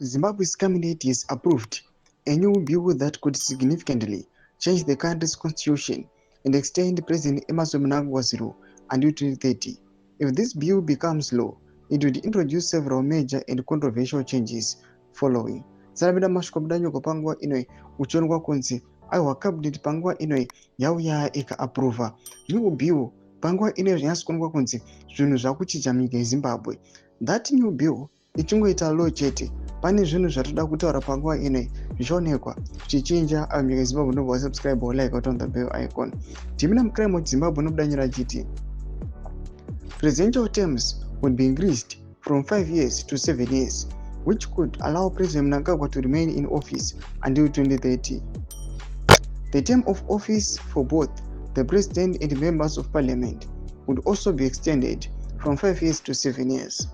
Zimbabwe's cabinet has approved a new bill that could significantly change the country's constitution and extend President Emmerson Mnangagwa's rule until 2030. If this bill becomes law, it would introduce several major and controversial changes following. Salamida mashikobudanyo panguva inoi uchionekwa kunzi aiwa cabinet panguva inoi yauya ikaapprova new bill panguva inoi zvinyaso kuonekwa kunzi zvinhu zvakuchinja munyika yeZimbabwe. That new bill ichingoita law chete, pane zvinhu zvatoda kutaura panguva inoi zvichaonekwa zvichichinja. Nyika yeZimbabwe ndobva subscribe or like on the bell icon. Timina mukrime weZimbabwe nobudanyira achiti presidential terms would be increased from 5 years to 7 years, which could allow President Mnangagwa to remain in office until 2030. The term of office for both the president and members of parliament would also be extended from 5 years to 7 years.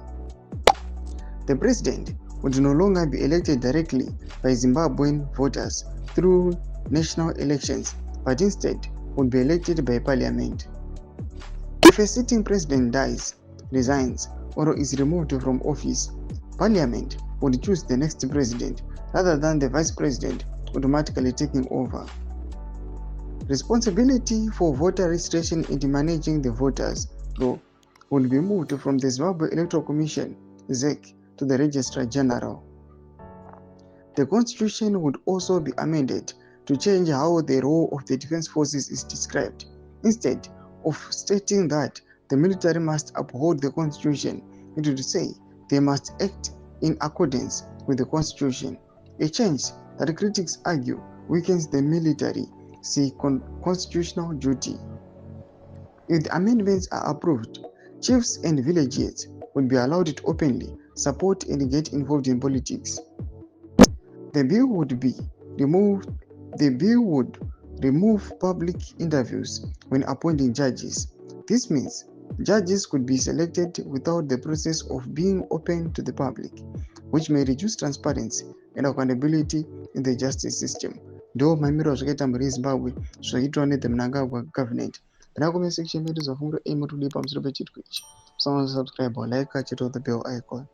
The president would no longer be elected directly by Zimbabwean voters through national elections, but instead would be elected by parliament. If a sitting president dies, resigns, or is removed from office, parliament would choose the next president rather than the vice president automatically taking over. Responsibility for voter registration and managing the voters roll would be moved from the Zimbabwe Electoral Commission (ZEC) to the Registrar General. The constitution would also be amended to change how the role of the defense forces is described. Instead of stating that the military must uphold the constitution, it would say they must act in accordance with the constitution, a change that critics argue weakens the military constitutional duty. If the amendments are approved, chiefs and villages would be allowed to openly support and get involved in politics. The bill would remove public interviews when appointing judges. This means judges could be selected without the process of being open to the public, which may reduce transparency and accountability in the justice system. Ndo mamiriro zvakaita mhuri yeZimbabwe zvaitwa neMnangagwa government. Pana comment section medu zvafungiro emu tudi pamusoro pechitwi ichi. Subscribe or like, check out the bell icon.